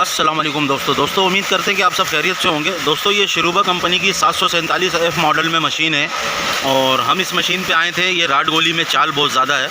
अस्सलाम वालेकुम दोस्तों उम्मीद करते हैं कि आप सब खैरियत से होंगे। दोस्तों ये शिरूबा कंपनी की 747F मॉडल में मशीन है और हम इस मशीन पे आए थे। ये राड गोली में चाल बहुत ज़्यादा है,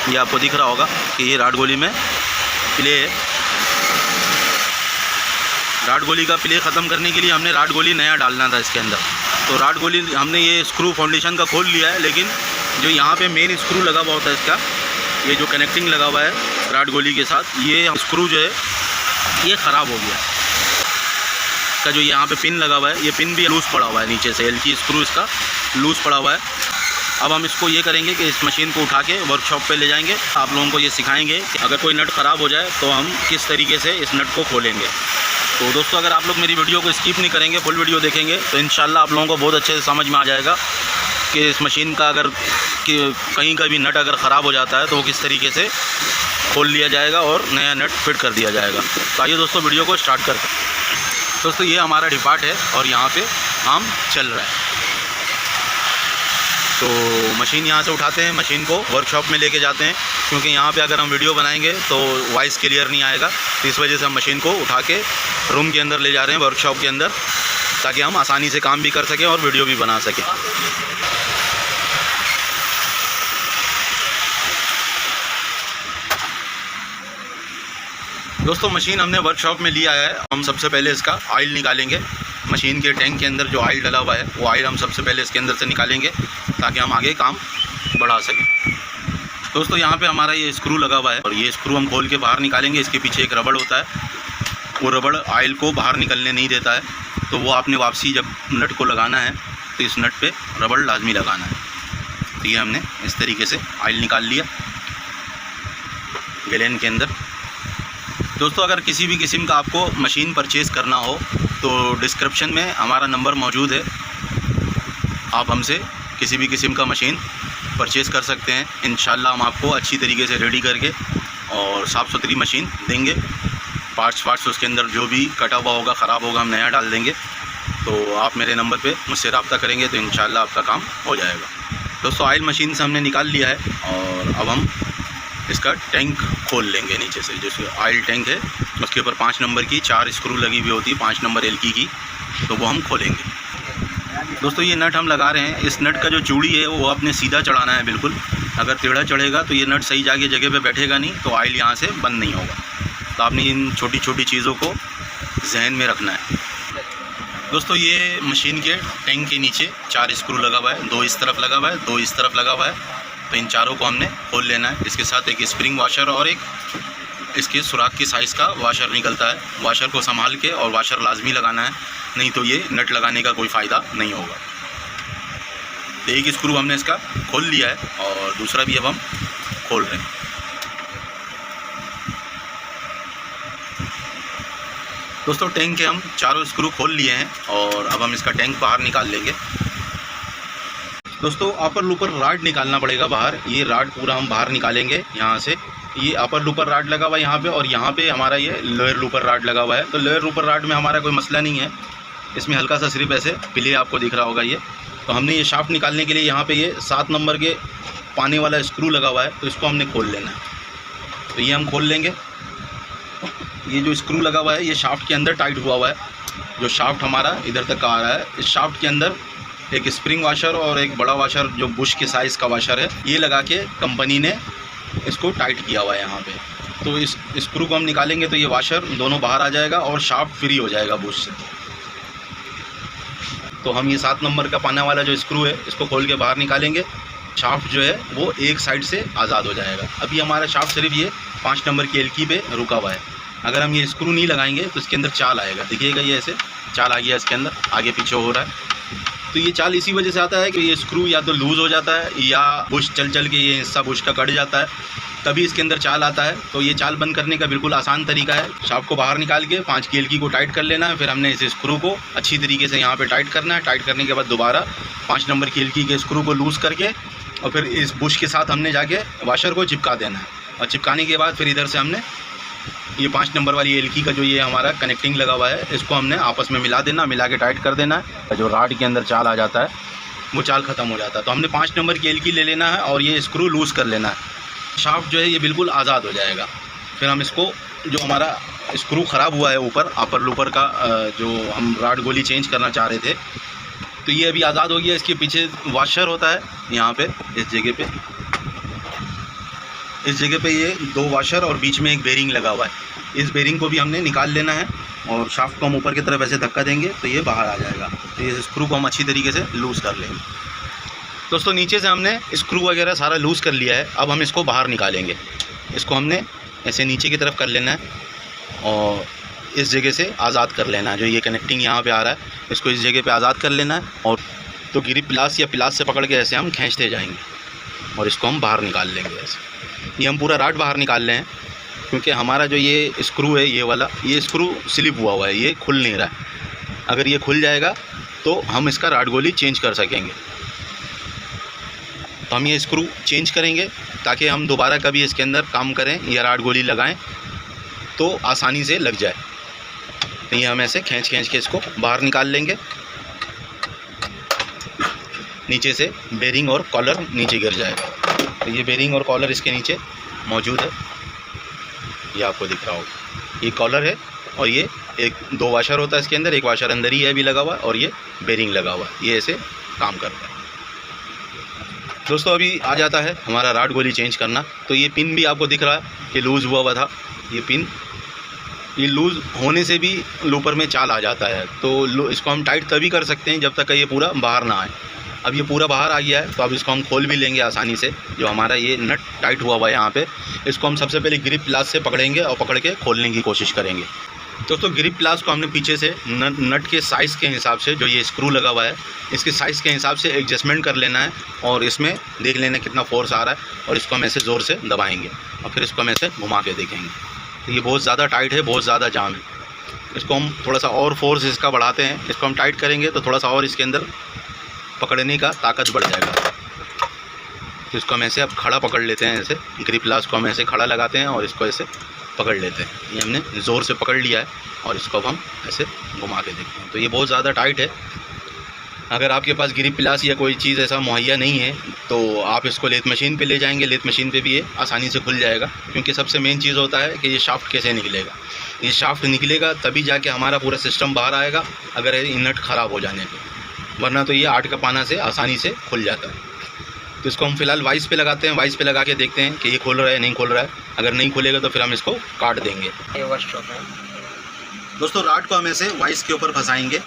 ये आपको दिख रहा होगा कि ये राड गोली में प्ले है। राड गोली का प्ले ख़त्म करने के लिए हमने राड गोली नया डालना था इसके अंदर। तो राड गोली हमने ये स्क्रू फाउंडेशन का खोल लिया है, लेकिन जो यहाँ पर मेन स्क्रू लगा हुआ होता है इसका, ये जो कनेक्टिंग लगा हुआ है राड गोली के साथ, ये स्क्रू जो है ये ख़राब हो गया। इसका जो यहाँ पे पिन लगा हुआ है, ये पिन भी लूज़ पड़ा हुआ है, नीचे से एलकी स्क्रू इसका लूज़ पड़ा हुआ है। अब हम इसको ये करेंगे कि इस मशीन को उठा के वर्कशॉप पे ले जाएंगे। आप लोगों को ये सिखाएंगे कि अगर कोई नट ख़राब हो जाए तो हम किस तरीके से इस नट को खोलेंगे। तो दोस्तों अगर आप लोग मेरी वीडियो को स्किप नहीं करेंगे, फुल वीडियो देखेंगे, तो इंशाल्लाह आप लोगों को बहुत अच्छे से समझ में आ जाएगा कि इस मशीन का अगर कहीं का भी नट अगर ख़राब हो जाता है तो वो किस तरीके से खोल लिया जाएगा और नया नट फिट कर दिया जाएगा। तो आइए दोस्तों वीडियो को स्टार्ट करते हैं। दोस्तों ये हमारा डिपार्ट है और यहाँ पे काम चल रहा है। तो मशीन यहाँ से उठाते हैं, मशीन को वर्कशॉप में लेके जाते हैं, क्योंकि यहाँ पे अगर हम वीडियो बनाएंगे तो वॉइस क्लियर नहीं आएगा। तो इस वजह से हम मशीन को उठा के रूम के अंदर ले जा रहे हैं, वर्कशॉप के अंदर, ताकि हम आसानी से काम भी कर सकें और वीडियो भी बना सकें। दोस्तों मशीन हमने वर्कशॉप में लिया है। हम सबसे पहले इसका ऑयल निकालेंगे। मशीन के टैंक के अंदर जो ऑयल डला हुआ है वो ऑयल हम सबसे पहले इसके अंदर से निकालेंगे, ताकि हम आगे काम बढ़ा सकें। दोस्तों यहाँ पे हमारा ये स्क्रू लगा हुआ है और ये स्क्रू हम खोल के बाहर निकालेंगे। इसके पीछे एक रबड़ होता है, वो रबड़ ऑयल को बाहर निकलने नहीं देता है। तो वो आपने वापसी जब नट को लगाना है तो इस नट पर रबड़ लाजमी लगाना है। तो ये हमने इस तरीके से ऑयल निकाल लिया गैलन के अंदर। दोस्तों अगर किसी भी किस्म का आपको मशीन परचेज़ करना हो तो डिस्क्रिप्शन में हमारा नंबर मौजूद है। आप हमसे किसी भी किस्म का मशीन परचेज़ कर सकते हैं। इंशाल्लाह हम आपको अच्छी तरीके से रेडी करके और साफ़ सुथरी मशीन देंगे। पार्ट्स उसके अंदर जो भी कटा हुआ होगा, ख़राब होगा, हम नया डाल देंगे। तो आप मेरे नंबर पे मुझसे रब्ता करेंगे तो इंशाल्लाह आपका काम हो जाएगा। दोस्तों ऑयल मशीन से हमने निकाल लिया है और अब हम इसका टैंक खोल लेंगे नीचे से। जैसे ऑयल टैंक है उसके ऊपर 5 नंबर की 4 स्क्रू लगी हुई होती है, 5 नंबर एलकी की, तो वो हम खोलेंगे। दोस्तों ये नट हम लगा रहे हैं। इस नट का जो चूड़ी है वो आपने सीधा चढ़ाना है बिल्कुल। अगर टेढ़ा चढ़ेगा तो ये नट सही जगह पे बैठेगा नहीं, तो ऑयल यहाँ से बंद नहीं होगा। तो आपने इन छोटी छोटी चीज़ों को जहन में रखना है। दोस्तों ये मशीन के टैंक के नीचे 4 स्क्रू लगा हुआ है, 2 इस तरफ लगा हुआ है, 2 इस तरफ लगा हुआ है। तो इन चारों को हमने खोल लेना है। इसके साथ एक स्प्रिंग वाशर और एक इसके सुराख की साइज़ का वाशर निकलता है। वाशर को संभाल के और वाशर लाजमी लगाना है, नहीं तो ये नट लगाने का कोई फ़ायदा नहीं होगा। तो एक स्क्रू हमने इसका खोल लिया है और दूसरा भी अब हम खोल रहे हैं। दोस्तों टैंक के हम चारों स्क्रू खोल लिए हैं और अब हम इसका टैंक बाहर निकाल लेंगे। दोस्तों अपर लूपर राड निकालना पड़ेगा बाहर। ये राड पूरा हम बाहर निकालेंगे यहाँ से। ये अपर लूपर राड लगा हुआ है यहाँ पे, और यहाँ पे हमारा ये लोअर लूपर राड लगा हुआ है। तो लोअर लूपर राड में हमारा कोई मसला नहीं है, इसमें हल्का सा सिर्फ ऐसे प्ले आपको दिख रहा होगा ये। तो हमने ये शाफ्ट निकालने के लिए यहाँ पे ये 7 नंबर के पानी वाला स्क्रू लगा हुआ है, तो इसको हमने खोल लेना है। तो ये हम खोल लेंगे। ये जो स्क्रू लगा हुआ है ये शाफ्ट के अंदर टाइट हुआ हुआ है। जो शाफ्ट हमारा इधर तक का आ रहा है, इस शाफ्ट के अंदर एक स्प्रिंग वाशर और एक बड़ा वाशर जो बुश के साइज़ का वाशर है, ये लगा के कंपनी ने इसको टाइट किया हुआ है यहाँ पे। तो इस स्क्रू को हम निकालेंगे तो ये वाशर दोनों बाहर आ जाएगा और शाफ्ट फ्री हो जाएगा बुश से। तो हम ये 7 नंबर का पाना वाला जो स्क्रू है इसको खोल के बाहर निकालेंगे। शाफ्ट जो है वो एक साइड से आज़ाद हो जाएगा। अभी हमारा शाफ्ट सिर्फ ये 5 नंबर की एलकी पे रुका हुआ है। अगर हम ये स्क्रू नहीं लगाएंगे तो इसके अंदर चाल आएगा, देखिएगा ये ऐसे चाल आ गया, इसके अंदर आगे पीछे हो रहा है। तो ये चाल इसी वजह से आता है कि ये स्क्रू या तो लूज़ हो जाता है या बुश चल के ये हिस्सा बुश का कट जाता है, तभी इसके अंदर चाल आता है। तो ये चाल बंद करने का बिल्कुल आसान तरीका है। शाफ्ट को बाहर निकाल के 5 की एलकी को टाइट कर लेना है। फिर हमने इस स्क्रू को अच्छी तरीके से यहाँ पे टाइट करना है। टाइट करने के बाद दोबारा 5 नंबर की एलकी के स्क्रू को लूज़ करके और फिर इस बुश के साथ हमने जाके वाशर को चिपका देना है। और चिपकाने के बाद फिर इधर से हमने ये 5 नंबर वाली एलकी का जो ये हमारा कनेक्टिंग लगा हुआ है, इसको हमने आपस में मिला देना, मिला के टाइट कर देना है। जो राड के अंदर चाल आ जाता है वो चाल ख़त्म हो जाता है। तो हमने 5 नंबर की एलकी ले लेना है और ये स्क्रू लूज़ कर लेना है। शाफ्ट जो है ये बिल्कुल आज़ाद हो जाएगा। फिर हम इसको जो हमारा स्क्रू ख़राब हुआ है ऊपर अपर लूपर का, जो हम राड गोली चेंज करना चाह रहे थे, तो ये अभी आज़ाद हो गया। इसके पीछे वाशर होता है यहाँ पे, इस जगह पे ये 2 वाशर और बीच में एक बेरिंग लगा हुआ है। इस बेरिंग को भी हमने निकाल लेना है और शाफ्ट को हम ऊपर की तरफ ऐसे धक्का देंगे तो ये बाहर आ जाएगा। तो ये स्क्रू को हम अच्छी तरीके से लूज़ कर लेंगे। दोस्तों नीचे से हमने स्क्रू वगैरह सारा लूज़ कर लिया है। अब हम इसको बाहर निकालेंगे। इसको हमने ऐसे नीचे की तरफ कर लेना है और इस जगह से आज़ाद कर लेना है। जो ये कनेक्टिंग यहाँ पे आ रहा है, इसको इस जगह पे आज़ाद कर लेना है और तो गिरिप प्लास या प्लास से पकड़ के ऐसे हम खींचते जाएंगे और इसको हम बाहर निकाल लेंगे। ऐसे ये हम पूरा राड बाहर निकाल रहे हैं क्योंकि हमारा जो ये स्क्रू है, ये वाला, ये स्क्रू स्लिप हुआ है, ये खुल नहीं रहा है। अगर ये खुल जाएगा तो हम इसका राड गोली चेंज कर सकेंगे। तो हम ये स्क्रू चेंज करेंगे ताकि हम दोबारा कभी इसके अंदर काम करें या राड गोली लगाएं तो आसानी से लग जाए। तो ये हम ऐसे खींच के इसको बाहर निकाल लेंगे। नीचे से बेरिंग और कॉलर नीचे गिर जाएगा। तो ये बेरिंग और कॉलर इसके नीचे मौजूद है, ये आपको दिख रहा होगा। ये कॉलर है और ये 2 वाशर होता है इसके अंदर, एक वाशर अंदर ही है अभी लगा हुआ है और ये बेरिंग लगा हुआ है। ये ऐसे काम करता है। दोस्तों अभी आ जाता है हमारा राड गोली चेंज करना। तो ये पिन भी आपको दिख रहा है कि लूज़ हुआ था। ये पिन, ये लूज़ होने से भी लूपर में चाल आ जाता है। तो इसको हम टाइट तभी कर सकते हैं जब तक ये पूरा बाहर ना आए। अब ये पूरा बाहर आ गया है तो अब इसको हम खोल भी लेंगे आसानी से। जो हमारा ये नट टाइट हुआ है यहाँ पे, इसको हम सबसे पहले ग्रिप प्लास से पकड़ेंगे और पकड़ के खोलने की कोशिश करेंगे। दोस्तों ग्रिप प्लास को हमने पीछे से नट के साइज़ के हिसाब से, जो ये स्क्रू लगा हुआ है इसके साइज़ के हिसाब से एडजस्टमेंट कर लेना है और इसमें देख लेना कितना फोर्स आ रहा है और इसको हम ऐसे ज़ोर से दबाएँगे और फिर इसको हम ऐसे घुमा के देखेंगे। तो ये बहुत ज़्यादा टाइट है, बहुत ज़्यादा जाम है। इसको हम थोड़ा सा और फोर्स इसका बढ़ाते हैं। इसको हम टाइट करेंगे तो थोड़ा सा और इसके अंदर पकड़ने का ताकत बढ़ जाएगा। तो इसको हम ऐसे अब खड़ा पकड़ लेते हैं। ऐसे ग्रिप प्लास को हम ऐसे खड़ा लगाते हैं और इसको ऐसे पकड़ लेते हैं। ये हमने ज़ोर से पकड़ लिया है और इसको अब हम ऐसे घुमा के देखते हैं। तो ये बहुत ज़्यादा टाइट है। अगर आपके पास ग्रिप प्लास या कोई चीज़ ऐसा मुहैया नहीं है तो आप इसको लेथ मशीन पे ले जाएंगे। लेथ मशीन पे भी ये आसानी से खुल जाएगा, क्योंकि सबसे मेन चीज़ होता है कि ये शाफ्ट कैसे निकलेगा। ये शाफ्ट निकलेगा तभी जाके हमारा पूरा सिस्टम बाहर आएगा, अगर ये नट ख़राब हो जाने पर, वरना तो ये 8 का पाना से आसानी से खुल जाता है। तो इसको हम फिलहाल वाइस पे लगाते हैं। वाइस पे लगा के देखते हैं कि ये खोल रहा है नहीं खोल रहा है। अगर नहीं खुलेगा तो फिर हम इसको काट देंगे। ये वर्कशॉप है दोस्तों, राड को हम ऐसे वाइस के ऊपर फंसाएंगे।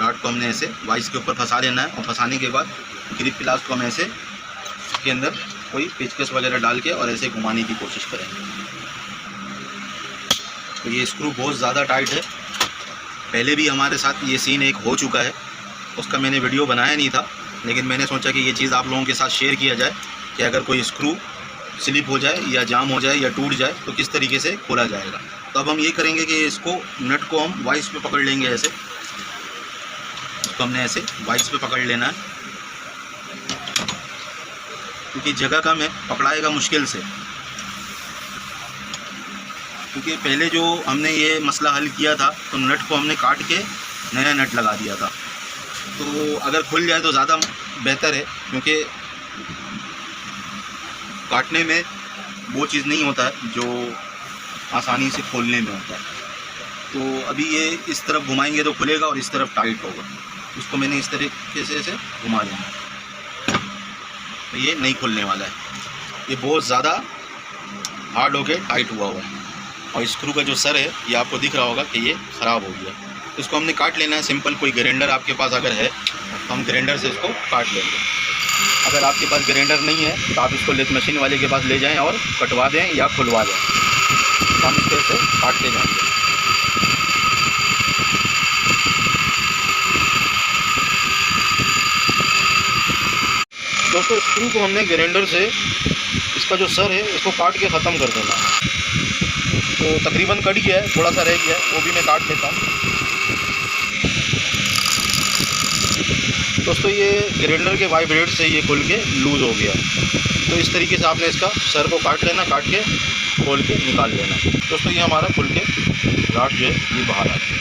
राड को हमने ऐसे वाइस के ऊपर फंसा लेना है और फंसाने के बाद ग्रिप प्लास को हम ऐसे इसके अंदर कोई पेचकस वगैरह डाल के और ऐसे घुमाने की कोशिश करेंगे। तो ये स्क्रू बहुत ज़्यादा टाइट है। पहले भी हमारे साथ ये सीन एक हो चुका है, उसका मैंने वीडियो बनाया नहीं था, लेकिन मैंने सोचा कि ये चीज़ आप लोगों के साथ शेयर किया जाए कि अगर कोई स्क्रू स्लिप हो जाए या जाम हो जाए या टूट जाए तो किस तरीके से खोला जाएगा। तो अब हम ये करेंगे कि इसको नट को हम वाइस पे पकड़ लेंगे। ऐसे इसको हमने ऐसे वाइस पे पकड़ लेना है, क्योंकि जगह कम है, पकड़ाएगा मुश्किल से। क्योंकि पहले जो हमने ये मसला हल किया था तो नट को हमने काट के नया नट लगा दिया था। तो अगर खुल जाए तो ज़्यादा बेहतर है, क्योंकि काटने में वो चीज़ नहीं होता है जो आसानी से खोलने में होता है। तो अभी ये इस तरफ घुमाएंगे तो खुलेगा और इस तरफ टाइट होगा। उसको मैंने इस तरीके से ऐसे घुमा देना, तो ये नहीं खुलने वाला है। ये बहुत ज़्यादा हार्ड हो के टाइट हुआ है और स्क्रू का जो सर है ये आपको दिख रहा होगा कि ये ख़राब हो गया। तो इसको हमने काट लेना है सिंपल। कोई ग्राइंडर आपके पास अगर है तो हम ग्राइंडर से इसको काट लेंगे। अगर आपके पास ग्राइंडर नहीं है तो आप इसको लेथ मशीन वाले के पास ले जाएं और कटवा दें या खुलवा दें। तो हम इसको ऐसे काटते जाएंगे। दोस्तों, स्क्रू को हमने ग्राइंडर से इसका जो सर है इसको काट के ख़त्म कर देना है। तो तकरीबन कट गया है, थोड़ा सा रह गया है, वो भी मैं काट लेता हूँ। दोस्तों, ये ग्राइंडर के वाइब्रेट से ये खुल के लूज़ हो गया। तो इस तरीके से आपने इसका सर को काट लेना, काट के खोल के निकाल लेना। दोस्तों, ये हमारा खुल के राड जो है ये बाहर आ गया।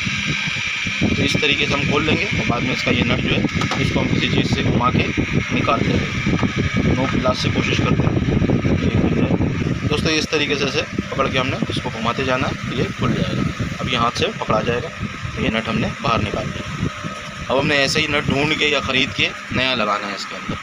तो इस तरीके से हम खोल लेंगे और बाद में इसका ये नट जो है इसको हम किसी चीज़ से घुमा के निकाल देंगे। नो प्लास से कोशिश करते हैं। दोस्तों, इस तरीके से पकड़ के हमने इसको घुमाते जाना है, ये खुल जाएगा। अब ये हाथ से पकड़ा जाएगा, तो ये नट हमने बाहर निकाल दिया। अब हमने ऐसे ही नट ढूंढ के या ख़रीद के नया लगाना है इसके अंदर।